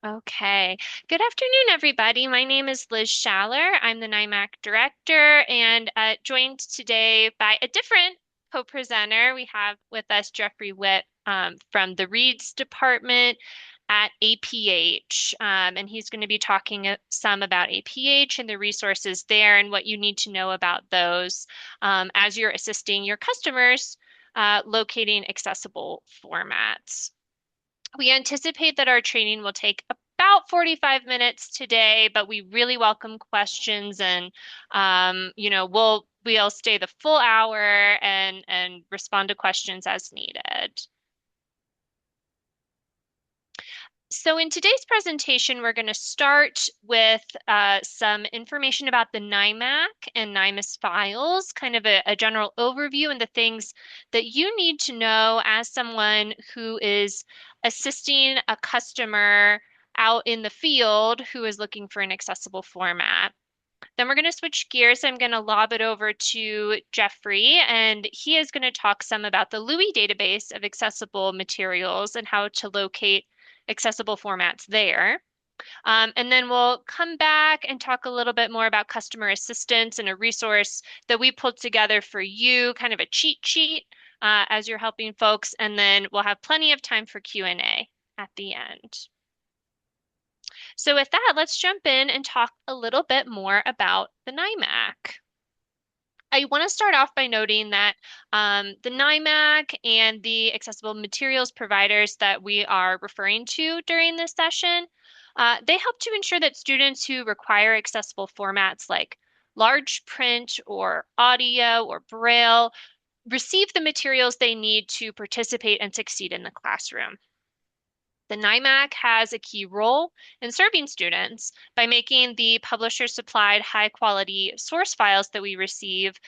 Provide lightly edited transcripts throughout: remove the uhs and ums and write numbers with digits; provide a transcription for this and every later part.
Okay. Good afternoon, everybody. My name is Liz Schaller. I'm the NIMAC director and joined today by a different co-presenter. We have with us Jeffrey Witt from the Reads Department at APH. And he's going to be talking some about APH and the resources there and what you need to know about those as you're assisting your customers locating accessible formats. We anticipate that our training will take about 45 minutes today, but we really welcome questions and we'll stay the full hour and respond to questions as needed. So in today's presentation, we're going to start with some information about the NIMAC and NIMAS files, kind of a general overview and the things that you need to know as someone who is assisting a customer out in the field who is looking for an accessible format. Then we're going to switch gears. I'm going to lob it over to Jeffrey, and he is going to talk some about the LUI database of accessible materials and how to locate accessible formats there. And then we'll come back and talk a little bit more about customer assistance and a resource that we pulled together for you, kind of a cheat sheet as you're helping folks. And then we'll have plenty of time for Q&A at the end. So with that, let's jump in and talk a little bit more about the NIMAC. I want to start off by noting that the NIMAC and the accessible materials providers that we are referring to during this session, they help to ensure that students who require accessible formats like large print or audio or braille receive the materials they need to participate and succeed in the classroom. The NIMAC has a key role in serving students by making the publisher-supplied high-quality source files that we receive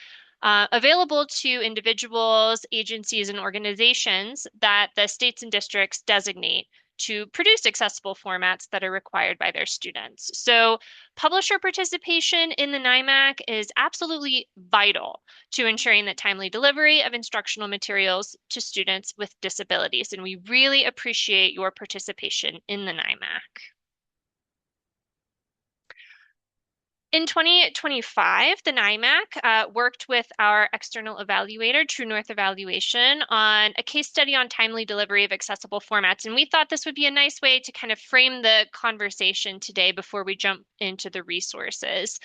available to individuals, agencies, and organizations that the states and districts designate to produce accessible formats that are required by their students. So publisher participation in the NIMAC is absolutely vital to ensuring that timely delivery of instructional materials to students with disabilities. And we really appreciate your participation in the NIMAC. In 2025, the NIMAC worked with our external evaluator, True North Evaluation, on a case study on timely delivery of accessible formats. And we thought this would be a nice way to kind of frame the conversation today before we jump into the resources.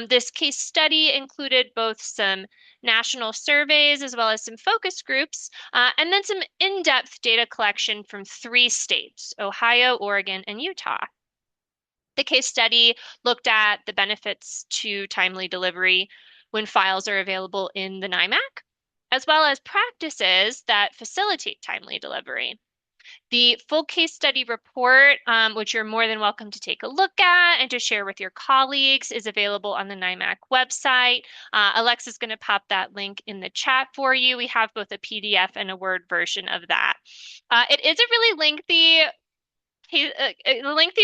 This case study included both some national surveys as well as some focus groups, and then some in-depth data collection from 3 states, Ohio, Oregon, and Utah. The case study looked at the benefits to timely delivery when files are available in the NIMAC, as well as practices that facilitate timely delivery. The full case study report, which you're more than welcome to take a look at and to share with your colleagues, is available on the NIMAC website. Alexa's going to pop that link in the chat for you. We have both a PDF and a Word version of that. It is a really lengthy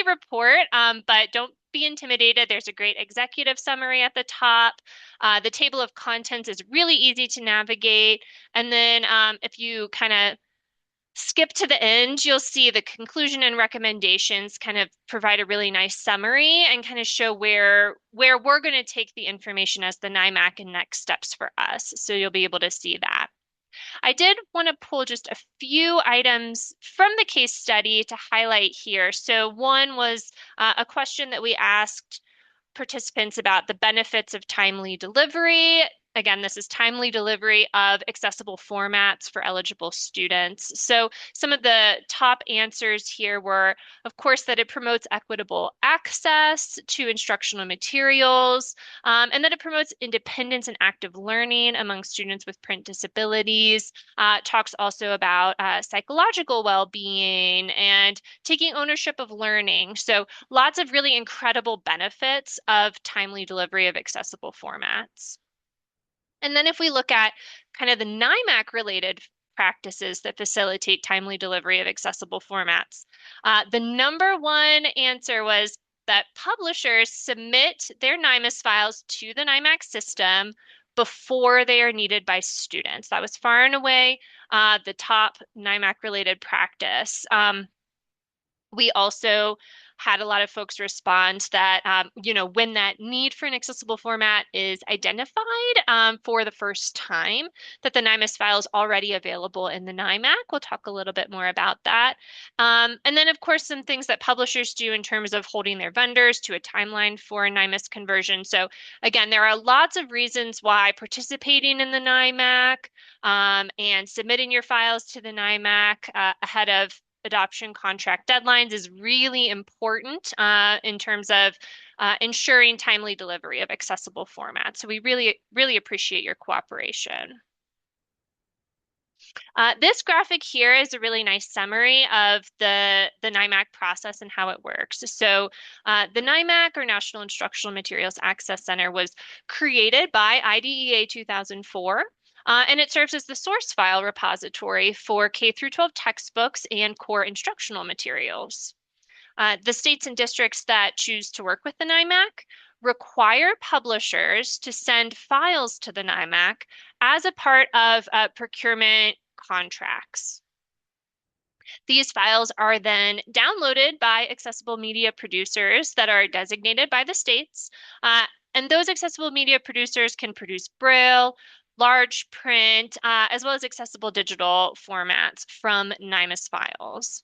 report, but don't be intimidated. There's a great executive summary at the top. The table of contents is really easy to navigate. And then if you kind of skip to the end, you'll see the conclusion and recommendations kind of provide a really nice summary and kind of show where we're going to take the information as the NIMAC and next steps for us. So you'll be able to see that. I did want to pull just a few items from the case study to highlight here. So one was a question that we asked participants about the benefits of timely delivery. Again, this is timely delivery of accessible formats for eligible students. So some of the top answers here were, of course, that it promotes equitable access to instructional materials, and that it promotes independence and active learning among students with print disabilities. Talks also about psychological well-being and taking ownership of learning. So lots of really incredible benefits of timely delivery of accessible formats. And then if we look at kind of the NIMAC related practices that facilitate timely delivery of accessible formats, the number one answer was that publishers submit their NIMAS files to the NIMAC system before they are needed by students. That was far and away the top NIMAC related practice. We also had a lot of folks respond that, when that need for an accessible format is identified for the first time, that the NIMAS file is already available in the NIMAC. We'll talk a little bit more about that. And then, of course, some things that publishers do in terms of holding their vendors to a timeline for a NIMAS conversion. So again, there are lots of reasons why participating in the NIMAC and submitting your files to the NIMAC ahead of adoption contract deadlines is really important in terms of ensuring timely delivery of accessible formats. So we really, really appreciate your cooperation. This graphic here is a really nice summary of the NIMAC process and how it works. So the NIMAC, or National Instructional Materials Access Center, was created by IDEA 2004. And it serves as the source file repository for K through 12 textbooks and core instructional materials. The states and districts that choose to work with the NIMAC require publishers to send files to the NIMAC as a part of procurement contracts. These files are then downloaded by accessible media producers that are designated by the states. And those accessible media producers can produce Braille, large print, as well as accessible digital formats from NIMAS files.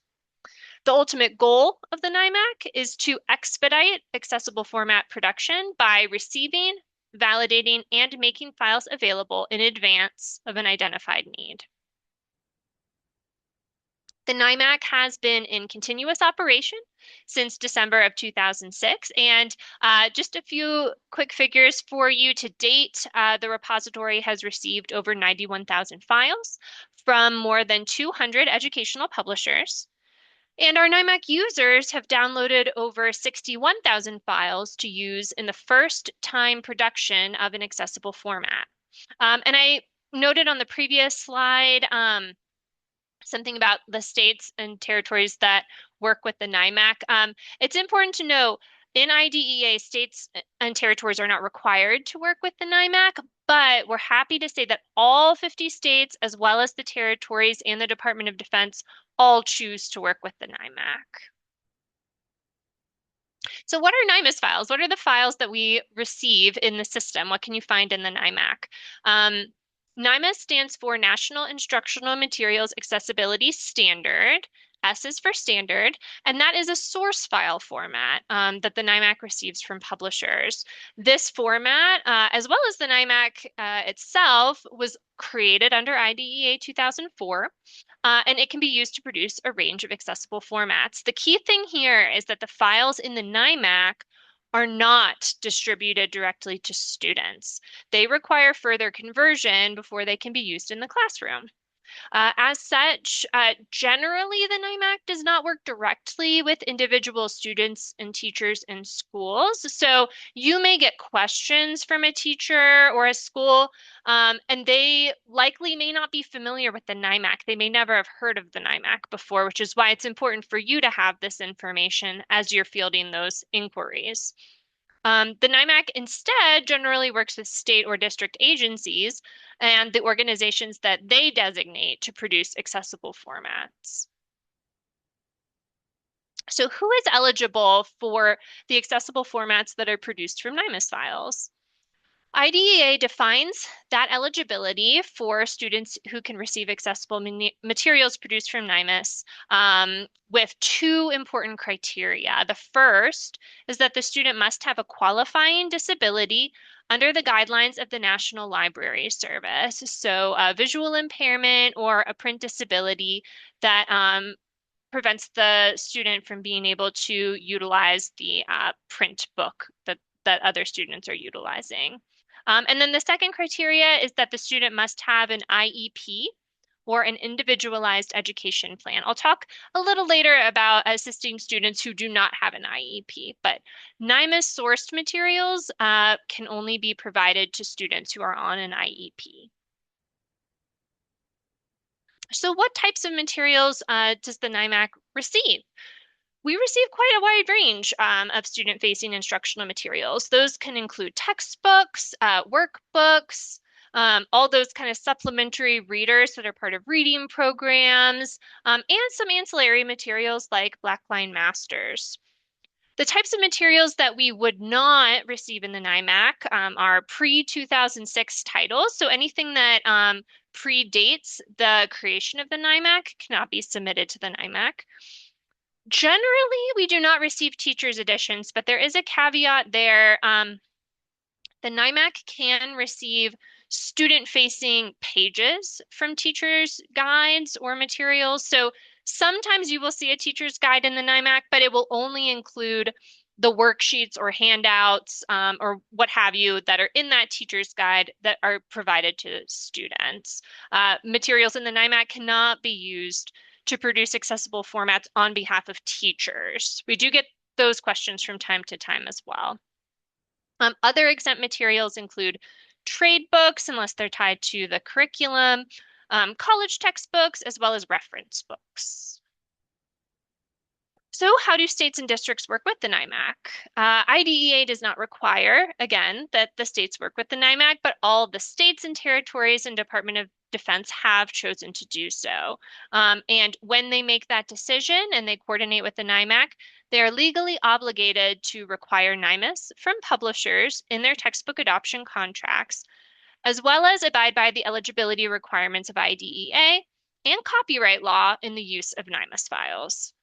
The ultimate goal of the NIMAC is to expedite accessible format production by receiving, validating, and making files available in advance of an identified need. The NIMAC has been in continuous operation since December of 2006. And just a few quick figures for you to date. The repository has received over 91,000 files from more than 200 educational publishers. And our NIMAC users have downloaded over 61,000 files to use in the first time production of an accessible format. And I noted on the previous slide something about the states and territories that work with the NIMAC. It's important to know in IDEA, states and territories are not required to work with the NIMAC, but we're happy to say that all 50 states, as well as the territories and the Department of Defense, all choose to work with the NIMAC. So what are NIMAS files? What are the files that we receive in the system? What can you find in the NIMAC? NIMAS stands for National Instructional Materials Accessibility Standard. S is for standard, and that is a source file format that the NIMAC receives from publishers. This format, as well as the NIMAC itself, was created under IDEA 2004, and it can be used to produce a range of accessible formats. The key thing here is that the files in the NIMAC are not distributed directly to students. They require further conversion before they can be used in the classroom. As such, generally the NIMAC does not work directly with individual students and teachers in schools. So you may get questions from a teacher or a school, and they likely may not be familiar with the NIMAC. They may never have heard of the NIMAC before, which is why it's important for you to have this information as you're fielding those inquiries. The NIMAC instead generally works with state or district agencies and the organizations that they designate to produce accessible formats. So who is eligible for the accessible formats that are produced from NIMAS files? IDEA defines that eligibility for students who can receive accessible materials produced from NIMAS with two important criteria. The first is that the student must have a qualifying disability under the guidelines of the National Library Service. So a visual impairment or a print disability that prevents the student from being able to utilize the print book that other students are utilizing. And then the second criteria is that the student must have an IEP or an individualized education plan. I'll talk a little later about assisting students who do not have an IEP, but NIMAS sourced materials can only be provided to students who are on an IEP. So what types of materials does the NIMAC receive? We receive quite a wide range of student-facing instructional materials. Those can include textbooks, workbooks, all those kind of supplementary readers that are part of reading programs, and some ancillary materials like Blackline Masters. The types of materials that we would not receive in the NIMAC are pre-2006 titles. So anything that predates the creation of the NIMAC cannot be submitted to the NIMAC. Generally, we do not receive teachers' editions, but there is a caveat there. The NIMAC can receive student-facing pages from teachers' guides or materials. So sometimes you will see a teacher's guide in the NIMAC, but it will only include the worksheets or handouts or what have you that are in that teacher's guide that are provided to students. Materials in the NIMAC cannot be used to produce accessible formats on behalf of teachers. We do get those questions from time to time as well. Other exempt materials include trade books, unless they're tied to the curriculum, college textbooks, as well as reference books. So how do states and districts work with the NIMAC? IDEA does not require, again, that the states work with the NIMAC, but all the states and territories and Department of Defense have chosen to do so. And when they make that decision and they coordinate with the NIMAC, they are legally obligated to require NIMAS from publishers in their textbook adoption contracts, as well as abide by the eligibility requirements of IDEA and copyright law in the use of NIMAS files.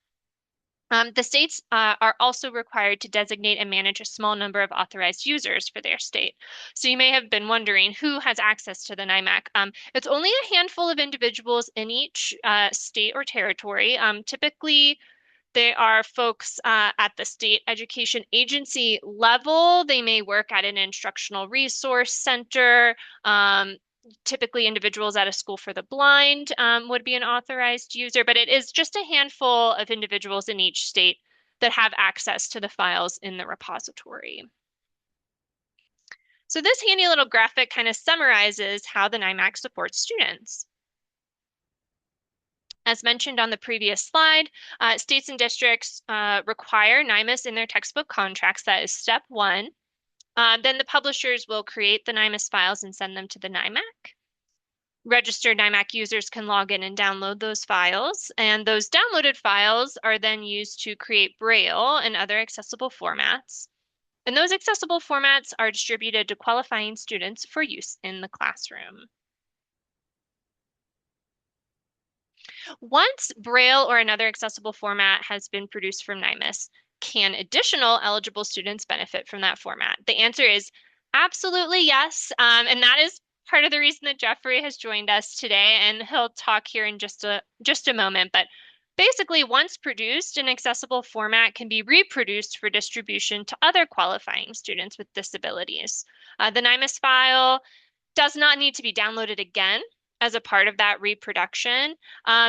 The states are also required to designate and manage a small number of authorized users for their state. So you may have been wondering who has access to the NIMAC. It's only a handful of individuals in each state or territory. Typically, they are folks at the state education agency level. They may work at an instructional resource center. Typically, individuals at a school for the blind would be an authorized user, but it is just a handful of individuals in each state that have access to the files in the repository. So this handy little graphic kind of summarizes how the NIMAC supports students. As mentioned on the previous slide, states and districts require NIMAS in their textbook contracts. That is step one. Then the publishers will create the NIMAS files and send them to the NIMAC. Registered NIMAC users can log in and download those files, and those downloaded files are then used to create Braille and other accessible formats. And those accessible formats are distributed to qualifying students for use in the classroom. Once Braille or another accessible format has been produced from NIMAS, can additional eligible students benefit from that format? The answer is absolutely yes. And that is part of the reason that Jeffrey has joined us today, and he'll talk here in just a moment. But basically, once produced, an accessible format can be reproduced for distribution to other qualifying students with disabilities. The NIMAS file does not need to be downloaded again as a part of that reproduction.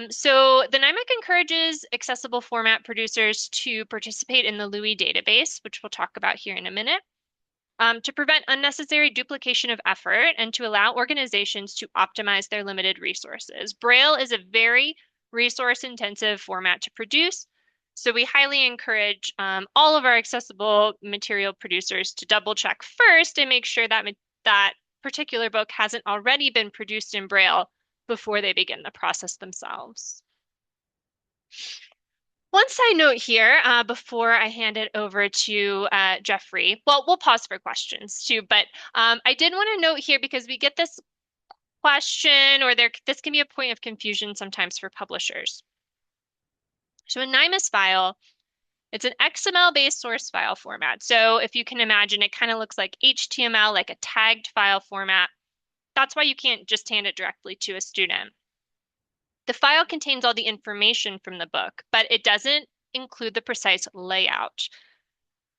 So the NIMAC encourages accessible format producers to participate in the LUI database, which we'll talk about here in a minute, to prevent unnecessary duplication of effort and to allow organizations to optimize their limited resources. Braille is a very resource-intensive format to produce, so we highly encourage all of our accessible material producers to double check first and make sure that that particular book hasn't already been produced in Braille before they begin the process themselves. One side note here before I hand it over to Jeffrey. Well, we'll pause for questions too, but I did want to note here because we get this question or this can be a point of confusion sometimes for publishers. So a NIMAS file, it's an XML-based source file format. So if you can imagine, it kind of looks like HTML, like a tagged file format. That's why you can't just hand it directly to a student. The file contains all the information from the book, but it doesn't include the precise layout.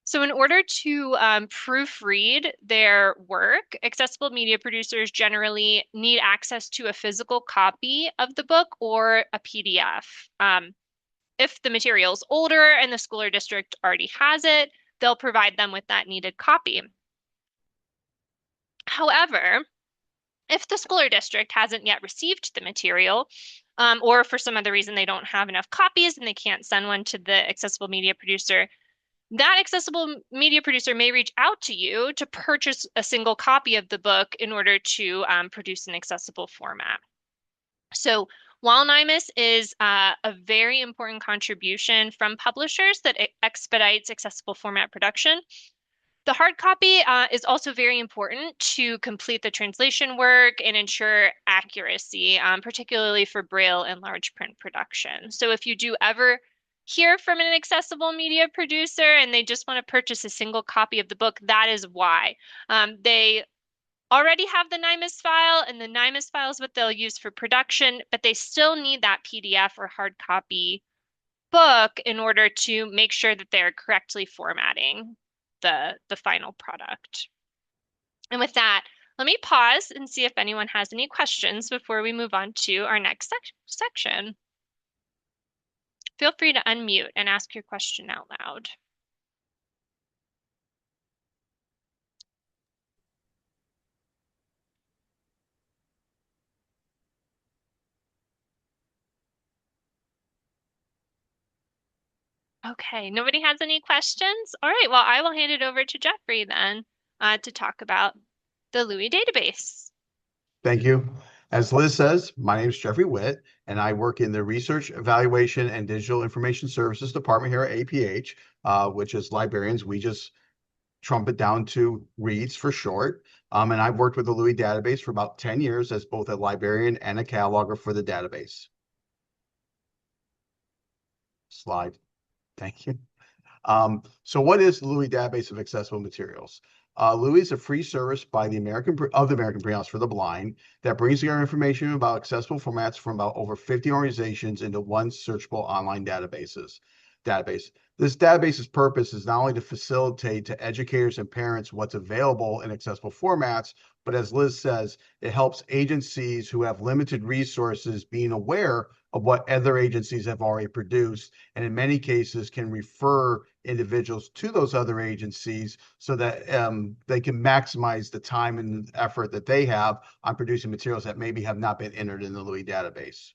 So in order to proofread their work, accessible media producers generally need access to a physical copy of the book or a PDF. If the material's older and the school or district already has it, they'll provide them with that needed copy. However, if the school or district hasn't yet received the material, or for some other reason they don't have enough copies and they can't send one to the accessible media producer, that accessible media producer may reach out to you to purchase a single copy of the book in order to produce an accessible format. So While NIMAS is a very important contribution from publishers that expedites accessible format production, the hard copy is also very important to complete the translation work and ensure accuracy, particularly for Braille and large print production. So if you do ever hear from an accessible media producer and they just want to purchase a single copy of the book, that is why. They already have the NIMAS file, and the NIMAS file is what they'll use for production, but they still need that PDF or hard copy book in order to make sure that they're correctly formatting the final product. And with that, let me pause and see if anyone has any questions before we move on to our next section. Feel free to unmute and ask your question out loud. Okay, nobody has any questions? All right, well, I will hand it over to Jeffrey then to talk about the Louis database. Thank you. As Liz says, my name is Jeffrey Witt, and I work in the Research, Evaluation, and Digital Information Services Department here at APH, which is librarians. We just trumpet down to READS for short. And I've worked with the Louis database for about 10 years as both a librarian and a cataloger for the database. Slide. Thank you. So what is the Louis database of accessible materials? Louis is a free service by the American Printhouse for the Blind that brings together information about accessible formats from about over 50 organizations into one searchable online database. This database's purpose is not only to facilitate to educators and parents what's available in accessible formats, but as Liz says, it helps agencies who have limited resources being aware of what other agencies have already produced, and in many cases can refer individuals to those other agencies so that they can maximize the time and effort that they have on producing materials that maybe have not been entered in the Louis database.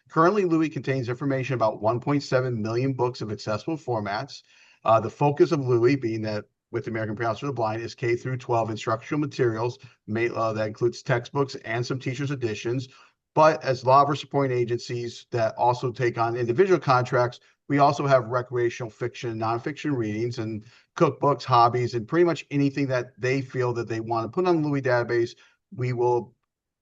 Currently, Louis contains information about 1.7 million books of accessible formats. The focus of Louis, being that with the American Printhouse for the Blind, is K through 12 instructional materials that includes textbooks and some teachers' editions. But as a lot of our supporting agencies that also take on individual contracts, we also have recreational fiction, nonfiction readings, and cookbooks, hobbies, and pretty much anything that they feel that they want to put on the Louis database, we will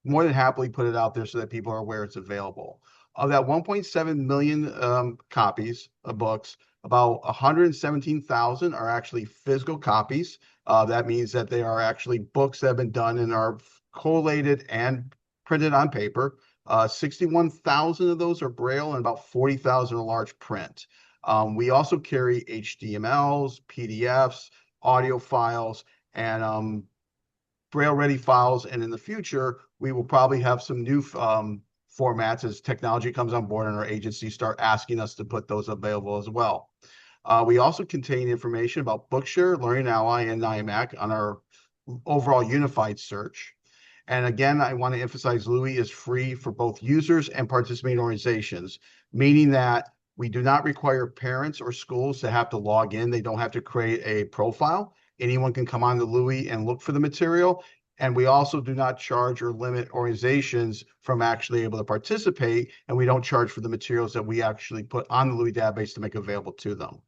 more than happily put it out there so that people are aware it's available. Of that 1.7 million copies of books, about 117,000 are actually physical copies. That means that they are actually books that have been done and are collated and printed on paper. 61,000 of those are Braille and about 40,000 are large print. We also carry HTMLs, PDFs, audio files, and Braille-ready files. And in the future, we will probably have some new formats as technology comes on board and our agencies start asking us to put those available as well. We also contain information about Bookshare, Learning Ally, and NIMAC on our overall unified search. And again, I want to emphasize Louis is free for both users and participating organizations, meaning that we do not require parents or schools to have to log in. They don't have to create a profile. Anyone can come on to Louis and look for the material. And we also do not charge or limit organizations from actually able to participate. And we don't charge for the materials that we actually put on the Louis database to make available to them.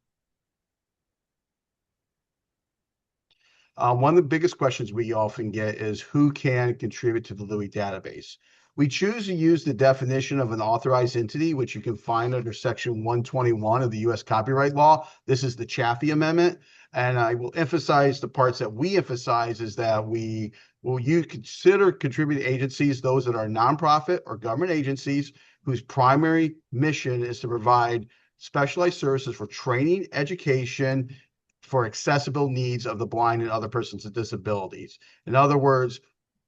One of the biggest questions we often get is who can contribute to the Louis database? We choose to use the definition of an authorized entity, which you can find under Section 121 of the U.S. Copyright Law. This is the Chaffee Amendment. And I will emphasize the parts that we emphasize is that you consider contributing agencies, those that are nonprofit or government agencies whose primary mission is to provide specialized services for training, education, for accessible needs of the blind and other persons with disabilities. In other words,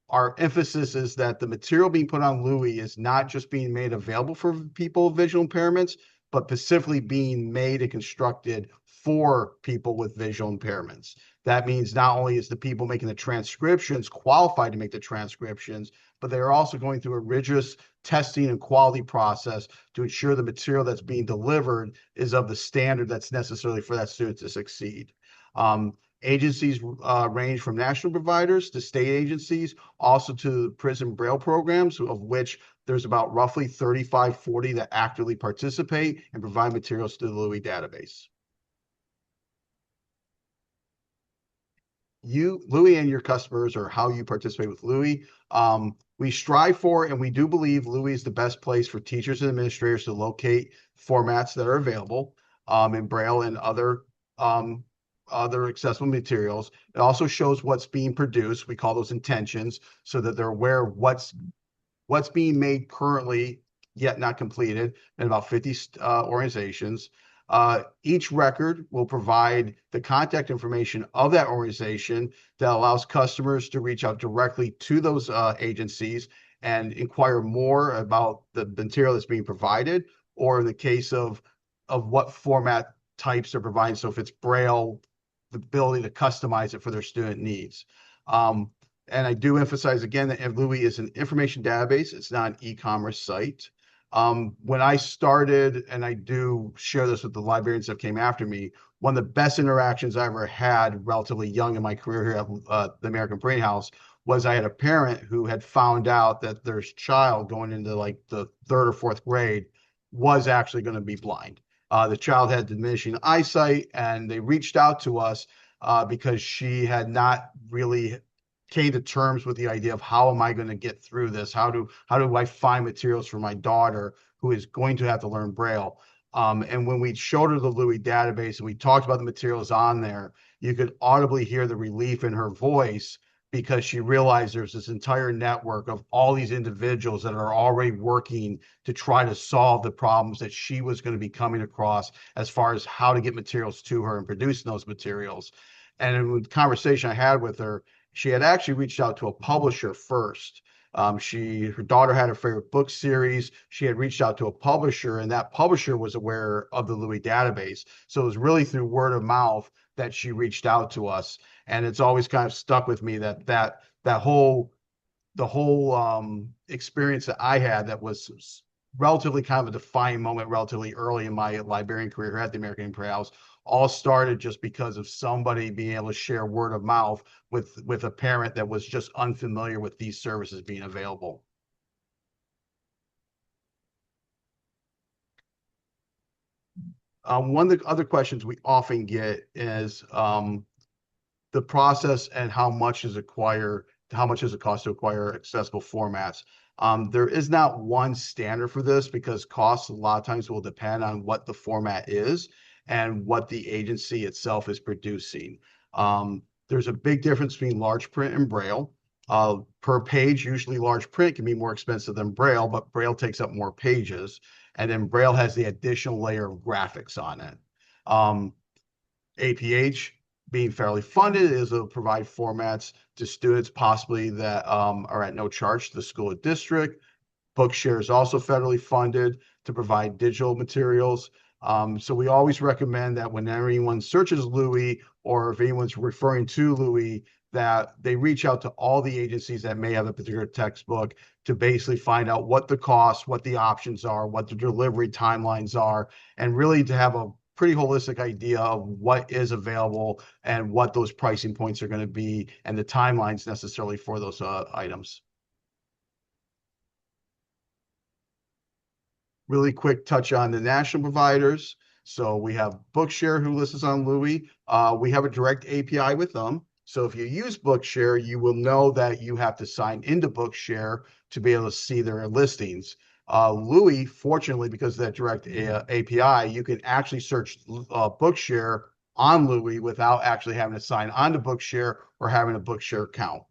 our emphasis is that the material being put on Louis is not just being made available for people with visual impairments, but specifically being made and constructed for people with visual impairments. That means not only is the people making the transcriptions qualified to make the transcriptions, but they're also going through a rigorous testing and quality process to ensure the material that's being delivered is of the standard that's necessary for that student to succeed. Agencies range from national providers to state agencies, also to prison Braille programs, of which there's about roughly 35, 40 that actively participate and provide materials to the Louis database. Louis, and your customers, or how you participate with Louis. We strive for, and we do believe Louis is the best place for teachers and administrators to locate formats that are available in Braille and other accessible materials. It also shows what's being produced. We call those intentions, so that they're aware of what's being made currently, yet not completed, in about 50 organizations. Each record will provide the contact information of that organization that allows customers to reach out directly to those agencies and inquire more about the material that's being provided, or in the case of what format types they're providing. So if it's Braille, the ability to customize it for their student needs. And I do emphasize again that Louis is an information database. It's not an e-commerce site. When I started, and I do share this with the librarians that came after me, one of the best interactions I ever had relatively young in my career here at the American Brain House was I had a parent who had found out that their child going into like the third or fourth grade was actually going to be blind. The child had diminishing eyesight, and they reached out to us because she had not really came to terms with the idea of how am I going to get through this? How do I find materials for my daughter who is going to have to learn Braille? And when we showed her the Louis database and we talked about the materials on there, you could audibly hear the relief in her voice because she realized there's this entire network of all these individuals that are already working to try to solve the problems that she was going to be coming across as far as how to get materials to her and producing those materials. And in the conversation I had with her, she had actually reached out to a publisher first. Her daughter had her favorite book series. She had reached out to a publisher, and that publisher was aware of the Louis database. So it was really through word of mouth that she reached out to us. And it's always kind of stuck with me that whole experience that I had that was relatively kind of a defining moment relatively early in my librarian career at the American Braille House all started just because of somebody being able to share word of mouth with a parent that was just unfamiliar with these services being available. One of the other questions we often get is the process and how much does it cost to acquire accessible formats. There is not one standard for this because costs a lot of times will depend on what the format is and what the agency itself is producing. There's a big difference between large print and Braille. Per page, usually large print can be more expensive than Braille, but Braille takes up more pages. And then Braille has the additional layer of graphics on it. APH, being fairly funded, is to provide formats to students possibly that are at no charge to the school or district. Bookshare is also federally funded to provide digital materials. So we always recommend that whenever anyone searches Louis, or if anyone's referring to Louis, that they reach out to all the agencies that may have a particular textbook to basically find out what the costs, what the options are, what the delivery timelines are, and really to have a pretty holistic idea of what is available and what those pricing points are going to be and the timelines necessarily for those items. Really quick touch on the national providers. So we have Bookshare who lists us on Louis. We have a direct API with them. So if you use Bookshare, you will know that you have to sign into Bookshare to be able to see their listings. Louis, fortunately, because of that direct API, you can actually search Bookshare on Louis without actually having to sign on to Bookshare or having a Bookshare account.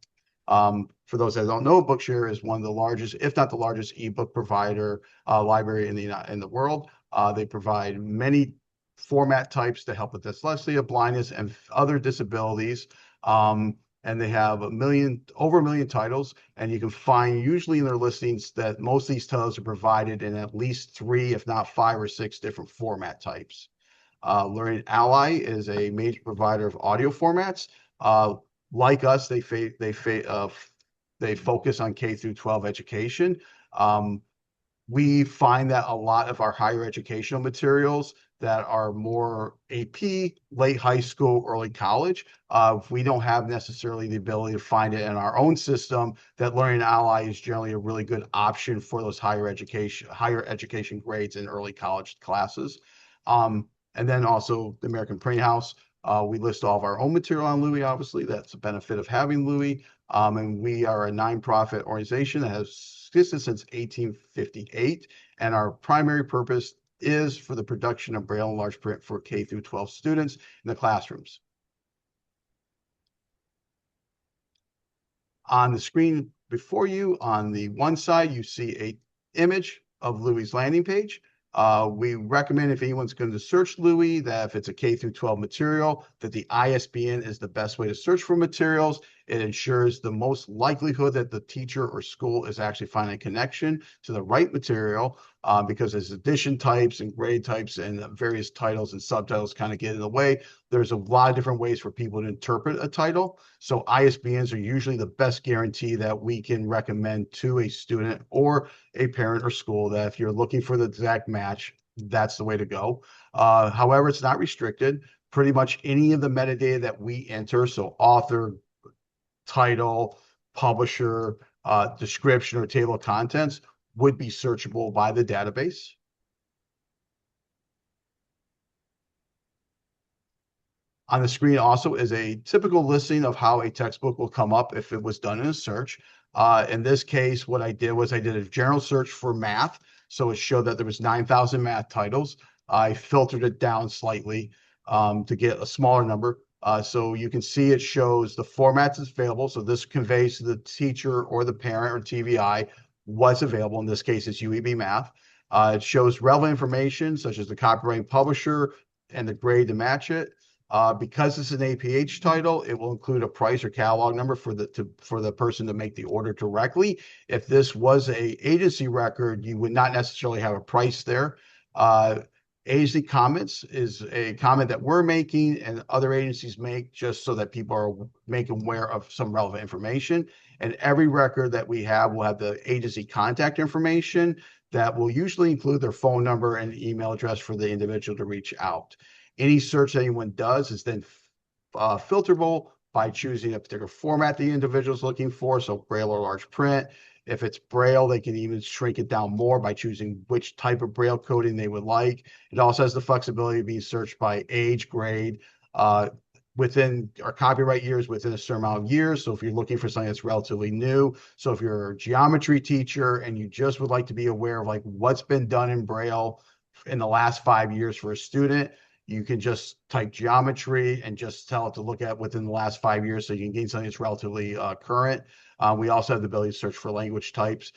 For those that don't know, Bookshare is one of the largest, if not the largest, ebook provider library in the world. They provide many format types to help with dyslexia, blindness, and other disabilities. And they have over a million titles, and you can find usually in their listings that most of these titles are provided in at least 3, if not 5 or 6 different format types. Learning Ally is a major provider of audio formats. Like us, they focus on K through 12 education. We find that a lot of our higher educational materials that are more AP, late high school, early college. If we don't have necessarily the ability to find it in our own system, that Learning Ally is generally a really good option for those higher education grades in early college classes. And then also the American Printing House. We list all of our own material on Louis, obviously. That's a benefit of having Louis. And we are a nonprofit organization that has existed since 1858. And our primary purpose is for the production of Braille and large print for K through 12 students in the classrooms. On the screen before you, on the one side, you see a image of Louis' landing page. We recommend if anyone's going to search Louis, that if it's a K through 12 material, that the ISBN is the best way to search for materials. It ensures the most likelihood that the teacher or school is actually finding a connection to the right material, because there's edition types and grade types and various titles and subtitles kind of get in the way. There's a lot of different ways for people to interpret a title. So ISBNs are usually the best guarantee that we can recommend to a student or a parent or school, that if you're looking for the exact match, that's the way to go. However, it's not restricted. Pretty much any of the metadata that we enter, so author, title, publisher, description, or table of contents, would be searchable by the database. On the screen also is a typical listing of how a textbook will come up if it was done in a search. In this case, what I did was I did a general search for math. So it showed that there was 9,000 math titles. I filtered it down slightly to get a smaller number. So you can see it shows the formats that's available. So this conveys to the teacher or the parent or TVI what's available. In this case, it's UEB math. It shows relevant information such as the copyright publisher and the grade to match it. Because it's an APH title, it will include a price or catalog number for the person to make the order directly. If this was a agency record, you would not necessarily have a price there. Agency comments is a comment that we're making and other agencies make just so that people are making aware of some relevant information. And every record that we have will have the agency contact information that will usually include their phone number and email address for the individual to reach out. Any search anyone does is then filterable by choosing a particular format the individual is looking for, so Braille or large print. If it's Braille, they can even shrink it down more by choosing which type of Braille coding they would like. It also has the flexibility of being searched by age, grade, within our copyright years, within a certain amount of years. So if you're looking for something that's relatively new, so if you're a geometry teacher and you just would like to be aware of like what's been done in Braille in the last 5 years for a student, you can just type geometry and just tell it to look at within the last 5 years, so you can gain something that's relatively current. We also have the ability to search for language types,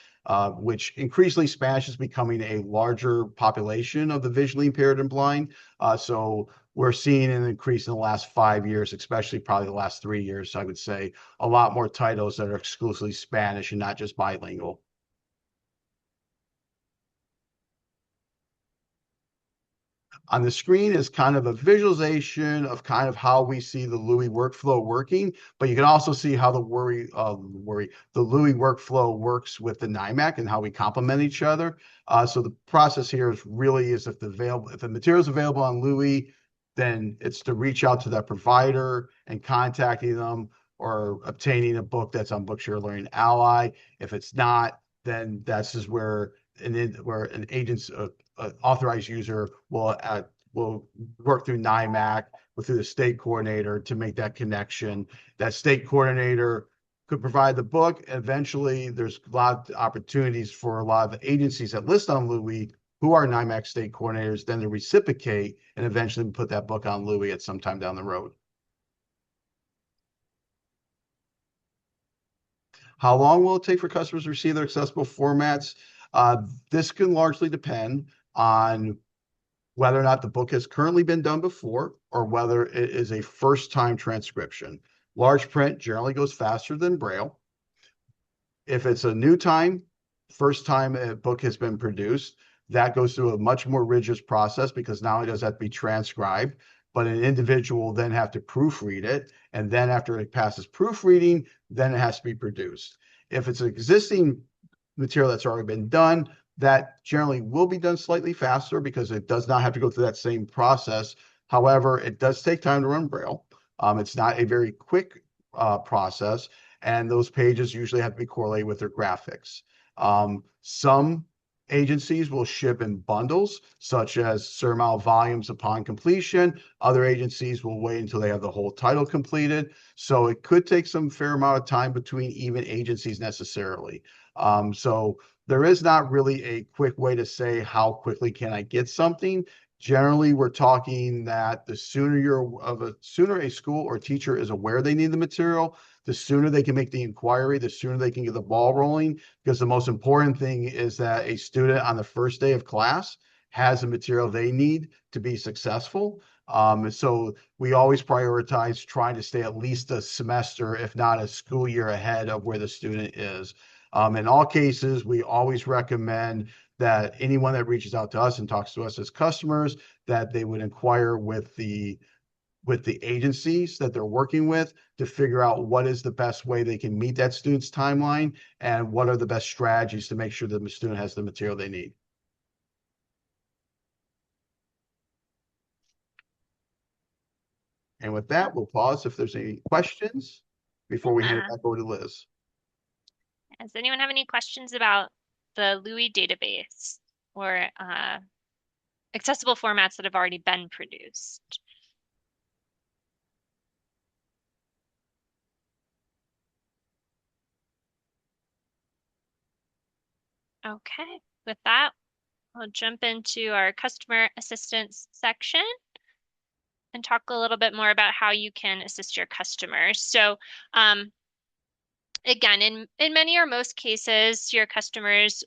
which increasingly Spanish is becoming a larger population of the visually impaired and blind. So we're seeing an increase in the last 5 years, especially probably the last 3 years. I would say a lot more titles that are exclusively Spanish and not just bilingual. On the screen is kind of a visualization of kind of how we see the Louis workflow working, but you can also see how the Louis workflow works with the NIMAC and how we complement each other. So the process here is really is if the material is available on Louis, then it's to reach out to that provider and contacting them or obtaining a book that's on Bookshare Learning Ally. If it's not, then that's just where an agent's authorized user will work through NIMAC or through the state coordinator to make that connection. That state coordinator could provide the book. Eventually, there's a lot of opportunities for a lot of the agencies that list on Louis who are NIMAC state coordinators, then to reciprocate and eventually put that book on Louis at some time down the road. How long will it take for customers to receive their accessible formats? This can largely depend on whether or not the book has currently been done before or whether it is a first-time transcription. Large print generally goes faster than Braille. If it's a new time, first time a book has been produced, that goes through a much more rigorous process because not only does that be transcribed, but an individual will then have to proofread it. And then after it passes proofreading, then it has to be produced. If it's an existing material that's already been done, that generally will be done slightly faster because it does not have to go through that same process. However, it does take time to run Braille. It's not a very quick process, and those pages usually have to be correlated with their graphics. Some agencies will ship in bundles, such as certain amount of volumes upon completion. Other agencies will wait until they have the whole title completed. So it could take some fair amount of time between even agencies necessarily. So there is not really a quick way to say how quickly can I get something. Generally, we're talking that the sooner a school or teacher is aware they need the material, the sooner they can make the inquiry, the sooner they can get the ball rolling. Because the most important thing is that a student on the first day of class has the material they need to be successful. So we always prioritize trying to stay at least a semester, if not a school year ahead of where the student is. In all cases, we always recommend that anyone that reaches out to us and talks to us as customers, that they would inquire with the agencies that they're working with to figure out what is the best way they can meet that student's timeline and what are the best strategies to make sure that the student has the material they need. And with that, we'll pause if there's any questions before we hand it Yeah. back over to Liz. Does anyone have any questions about the Louis database or accessible formats that have already been produced? Okay, with that, I'll jump into our customer assistance section and talk a little bit more about how you can assist your customers. So, again, in many or most cases, your customers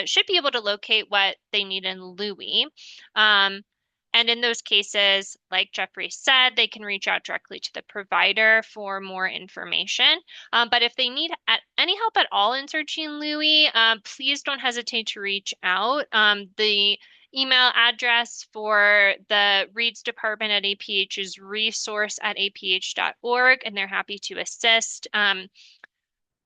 should be able to locate what they need in Louis. Um, and in those cases, like Jeffrey said, they can reach out directly to the provider for more information. But if they need any help at all in searching Louis, please don't hesitate to reach out. The email address for the Reads department at APH is resource@aph.org, and they're happy to assist.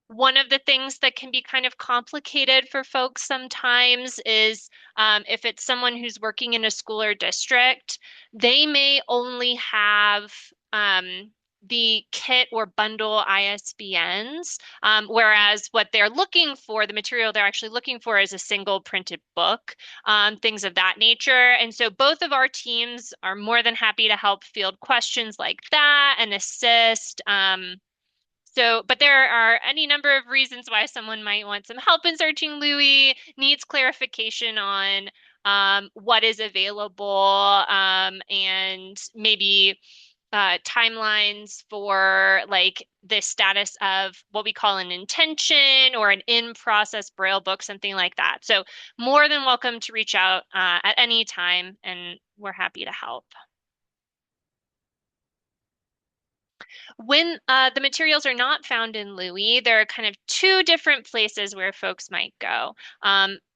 One of the things that can be kind of complicated for folks sometimes is if it's someone who's working in a school or district, they may only have the kit or bundle ISBNs, whereas what they're looking for, the material they're actually looking for, is a single printed book, things of that nature. And so both of our teams are more than happy to help field questions like that and assist. But there are any number of reasons why someone might want some help in searching Louis, needs clarification on what is available, and maybe timelines for like the status of what we call an intention or an in-process Braille book, something like that. So more than welcome to reach out at any time, and we're happy to help. When the materials are not found in Louis, there are kind of two different places where folks might go.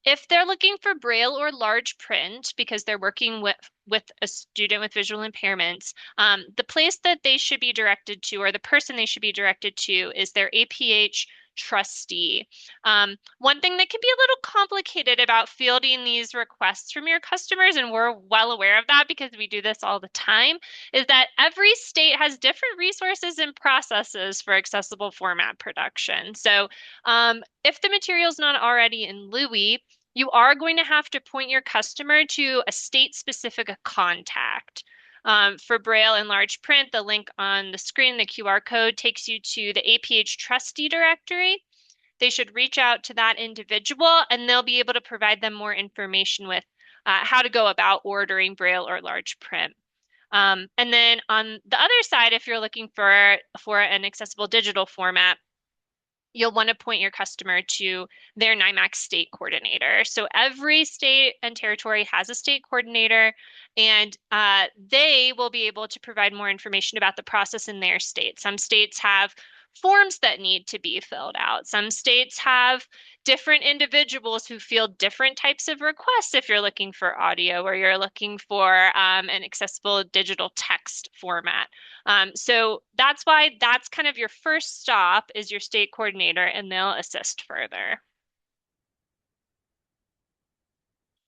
If they're looking for Braille or large print because they're working with a student with visual impairments, the place that they should be directed to, or the person they should be directed to, is their APH trustee. One thing that can be a little complicated about fielding these requests from your customers, and we're well aware of that because we do this all the time, is that every state has different resources and processes for accessible format production. So if the material is not already in Louis, you are going to have to point your customer to a state-specific contact. For Braille and large print, the link on the screen, the QR code, takes you to the APH trustee directory. They should reach out to that individual and they'll be able to provide them more information with how to go about ordering Braille or large print. And then on the other side, if you're looking for an accessible digital format, you'll want to point your customer to their NIMAC state coordinator. So every state and territory has a state coordinator, and they will be able to provide more information about the process in their state. Some states have forms that need to be filled out. Some states have different individuals who field different types of requests if you're looking for audio or you're looking for an accessible digital text format. So that's why that's kind of your first stop is your state coordinator, and they'll assist further.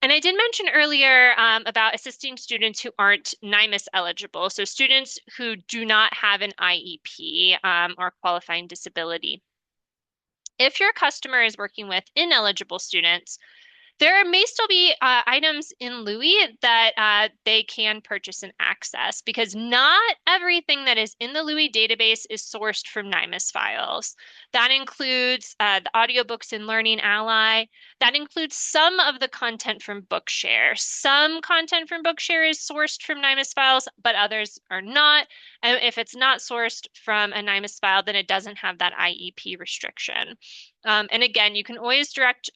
And I did mention earlier about assisting students who aren't NIMAS eligible, so students who do not have an IEP or qualifying disability. If your customer is working with ineligible students, there may still be items in Louis that they can purchase and access because not everything that is in the Louis database is sourced from NIMAS files. That includes the audiobooks in Learning Ally. That includes some of the content from Bookshare. Some content from Bookshare is sourced from NIMAS files, but others are not. And if it's not sourced from a NIMAS file, then it doesn't have that IEP restriction. And again, you can always direct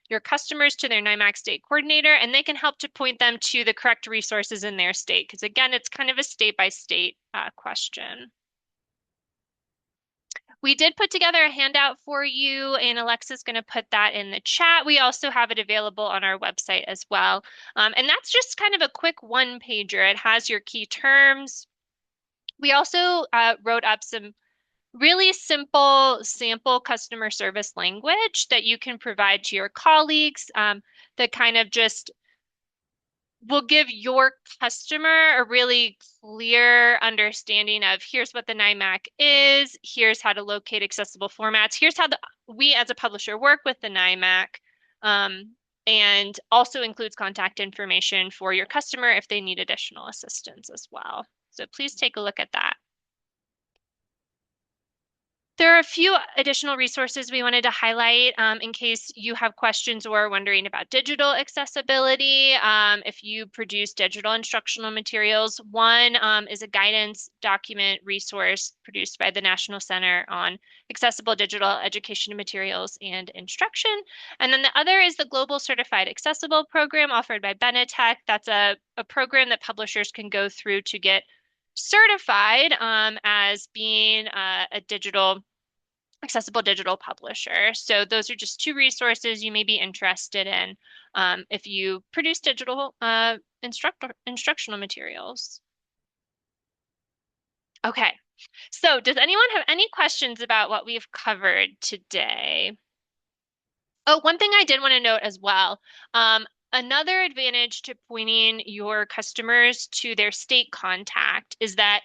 your customers to their NIMAC state coordinator, and they can help to point them to the correct resources in their state. Because again, it's kind of a state by state question. We did put together a handout for you, and Alexa's going to put that in the chat. We also have it available on our website as well. And that's just kind of a quick one pager. It has your key terms. We also wrote up some really simple sample customer service language that you can provide to your colleagues that kind of just will give your customer a really clear understanding of here's what the NIMAC is, here's how to locate accessible formats, here's how we as a publisher work with the NIMAC, and also includes contact information for your customer if they need additional assistance as well. So please take a look at that. There are a few additional resources we wanted to highlight in case you have questions or are wondering about digital accessibility. If you produce digital instructional materials, one is a guidance document resource produced by the National Center on Accessible Digital Education Materials and Instruction. And then the other is the Global Certified Accessible Program offered by Benetech. That's a program that publishers can go through to get certified as being a accessible digital publisher. So those are just two resources you may be interested in if you produce digital instructional materials. Okay, so does anyone have any questions about what we've covered today? Oh, one thing I did want to note as well. Another advantage to pointing your customers to their state contact is that,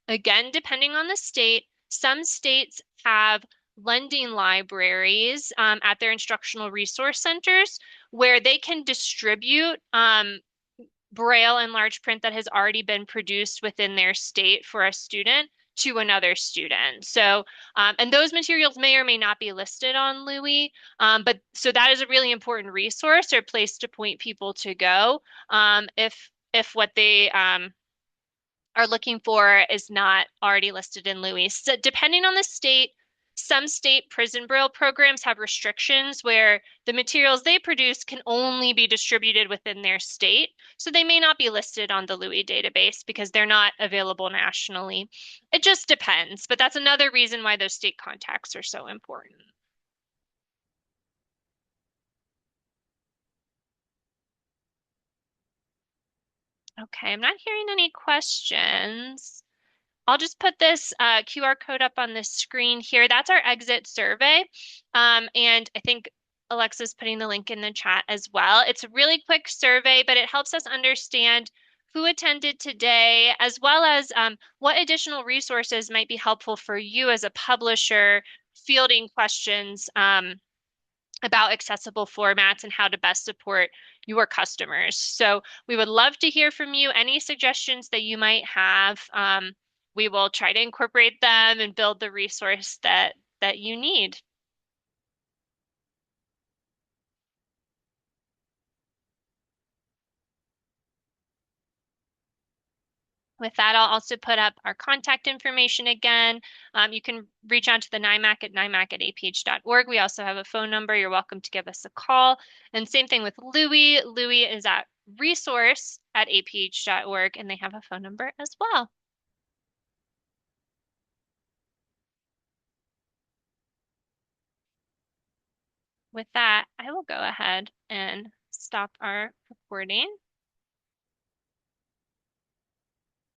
again, depending on the state, some states have lending libraries at their instructional resource centers where they can distribute Braille and large print that has already been produced within their state for a student to another student. So, and those materials may or may not be listed on Louis, but so that is a really important resource or place to point people to go if what they are looking for is not already listed in Louis. So depending on the state, some state prison braille programs have restrictions where the materials they produce can only be distributed within their state. So they may not be listed on the Louis database because they're not available nationally. It just depends, but that's another reason why those state contacts are so important. Okay, I'm not hearing any questions. I'll just put this QR code up on the screen here. That's our exit survey. And I think Alexa's putting the link in the chat as well. It's a really quick survey, but it helps us understand who attended today, as well as what additional resources might be helpful for you as a publisher fielding questions about accessible formats and how to best support your customers. So we would love to hear from you. Any suggestions that you might have, we will try to incorporate them and build the resource that you need. With that, I'll also put up our contact information again. You can reach out to the NIMAC at nimac@aph.org. We also have a phone number. You're welcome to give us a call. And same thing with Louis. Louis is at resource@aph.org, and they have a phone number as well. With that, I will go ahead and stop our recording.